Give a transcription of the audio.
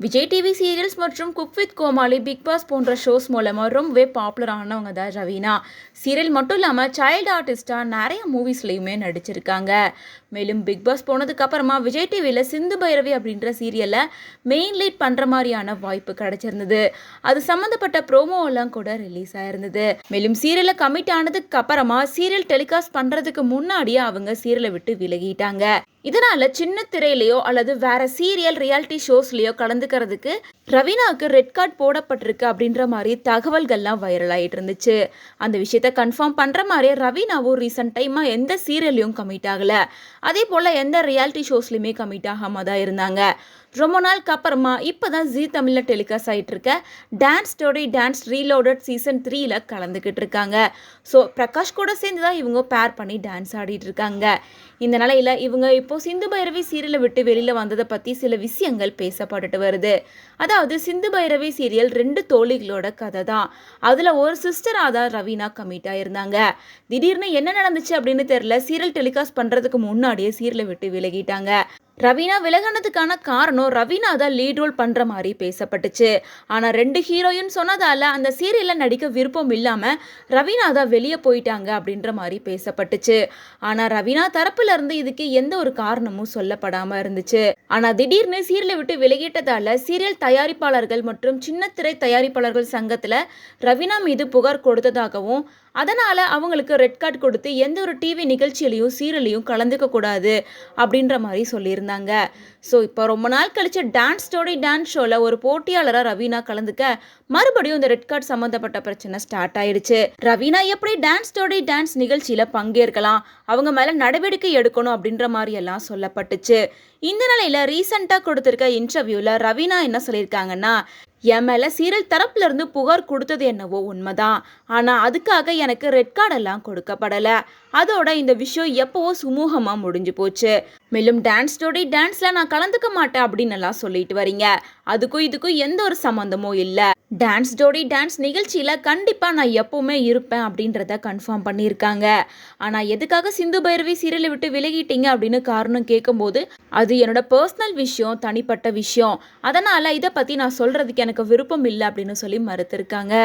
Vijay TV serials மற்றும் cook with Comali, Bigg Boss போன்ற shows மூலமா ரொம்பவே பாப்புலர் ஆனவங்க தான் ரவீனா. சீரியல் மட்டும் இல்லாமல் சைல்டு ஆர்டிஸ்டாக நிறைய மூவிஸ்லையுமே நடிச்சிருக்காங்க. மேலும் பிக் பாஸ் போனதுக்கு அப்புறமா விஜய் டிவியில் சிந்து பைரவி அப்படின்ற சீரியலை மெயின் லீட் பண்ணுற மாதிரியான வாய்ப்பு கிடைச்சிருந்தது. அது சம்மந்தப்பட்ட ப்ரோமோ எல்லாம் கூட ரிலீஸ் ஆயிருந்தது. மேலும் சீரியலை கமிட் ஆனதுக்கு அப்புறமா சீரியல் டெலிகாஸ்ட் பண்ணுறதுக்கு முன்னாடியே அவங்க சீரியலை விட்டு விலகிட்டாங்க. இதனால சின்ன திரையிலையோ அல்லது வேற சீரியல் ரியாலிட்டி ஷோஸ்லயோ கலந்துக்கிறதுக்கு ரவீனாவுக்கு ரெட் கார்டு போடப்பட்டிருக்கு அப்படின்ற மாதிரி தகவல்கள்லாம் வைரல் ஆகிட்டு இருந்துச்சு. அந்த விஷயத்த கன்ஃபார்ம் பண்ற மாதிரியே ரவீனாவும் ரீசெண்ட் டைமா எந்த சீரியல்லையும் கமிட் ஆகல, அதே போல எந்த ரியாலிட்டி ஷோஸ்லையுமே கமிட் ஆகாம தான் இருந்தாங்க. ரொம்ப நாளுக்கு அப்புறமா இப்போதான் ஜீ தமிழில் டெலிகாஸ்ட் ஆகிட்டு இருக்க dance story dance reloaded season 3ல கலந்துக்கிட்டு இருக்காங்க. ஸோ பிரகாஷ் கூட சேர்ந்து தான் இவங்க பேர் பண்ணி டான்ஸ் ஆடிட்டு இருக்காங்க. இந்த நிலையில் இவங்க இப்போ சிந்து பைரவி சீரியலை விட்டு வெளியில் வந்ததை பற்றி சில விஷயங்கள் பேசப்பட்டுட்டு வருது. அதாவது சிந்து பைரவி சீரியல் 2 தோழிகளோட கதை தான். அதில் ஒரு சிஸ்டராக தான் ரவீனா கமிட் ஆயிருந்தாங்க. திடீர்னு என்ன நடந்துச்சு அப்படின்னு தெரியல, சீரியல் டெலிகாஸ்ட் பண்ணுறதுக்கு முன்னாடியே சீரியலை விட்டு விலகிட்டாங்க. ரவீனா விலகினதுக்கான காரணம் ரவீனா தான் லீட் ரோல் பண்ற மாதிரி பேசப்பட்டுச்சு. ஆனா 2 ஹீரோயின் சொன்னதால அந்த சீரியல்ல நடிக்க விருப்பம் இல்லாம ரவீனா தான் வெளியே போயிட்டாங்க அப்படின்ற மாதிரி பேசப்பட்டுச்சு. ஆனா ரவீனா தரப்புல இருந்து இதுக்கு எந்த ஒரு காரணமும் சொல்லப்படாம இருந்துச்சு. ஆனா திடீர்னு சீரியலை விட்டு விலகிட்டதால சீரியல் தயாரிப்பாளர்கள் மற்றும் சின்ன திரை தயாரிப்பாளர்கள் சங்கத்துல ரவீனா மீது புகார் கொடுத்ததாகவும், அதனால அவங்களுக்கு ரெட் கார்டு கொடுத்து எந்த ஒரு டிவி நிகழ்ச்சியிலையும் சீரியலையும் கலந்துக்க கூடாது அப்படின்ற மாதிரி சொல்லியிருந்தாங்க. ஸோ இப்போ ரொம்ப நாள் கழிச்சு டான்ஸ் ஸ்டோரி டான்ஸ் ஷோல ஒரு போட்டியாளராக ரவீனா கலந்துக்க மறுபடியும் இந்த ரெட் கார்டு சம்மந்தப்பட்ட பிரச்சனை ஸ்டார்ட் ஆயிடுச்சு. ரவீனா எப்படி டான்ஸ் ஸ்டோரி டான்ஸ் நிகழ்ச்சியில பங்கேற்கலாம், அவங்க மேல நடவடிக்கை எடுக்கணும் அப்படின்ற மாதிரி எல்லாம் சொல்லப்பட்டுச்சு. இந்த நிலையில ரீசெண்டா கொடுத்திருக்க இன்டர்வியூல ரவீனா என்ன சொல்லியிருக்காங்கன்னா, என் மேல சீரியல் தரப்புல இருந்து புகார் கொடுத்தது என்னவோ உண்மைதான், ஆனா அதுக்காக எனக்கு ரெட் கார்டு எல்லாம் கொடுக்கப்படல. அதோட இந்த விஷயம் எப்பவோ சுமூகமா முடிஞ்சு போச்சு. மேலும் டான்ஸ் ஸ்டோரி டான்ஸ்ல நான் கலந்துக்க மாட்டேன் அப்படின்னு எல்லாம் சொல்லிட்டு வரீங்க. அதுக்கும் இதுக்கும் எந்த ஒரு சம்மந்தமும் இல்லை. டான்ஸ் ஸ்டோரி டான்ஸ் நிகழ்ச்சியில கண்டிப்பா நான் எப்பவுமே இருப்பேன் அப்படின்றத கன்ஃபார்ம் பண்ணியிருக்காங்க. ஆனா எதுக்காக சிந்து பைரவி சீரியலை விட்டு விலகிட்டீங்க அப்படின்னு காரணம் கேட்கும்போது, அது என்னோட பர்சனல் விஷயம், தனிப்பட்ட விஷயம், அதனால இதை பத்தி நான் சொல்றதுக்கு எனக்கு விருப்பம் இல்லை அப்படின்னு சொல்லி மறுத்திருக்காங்க.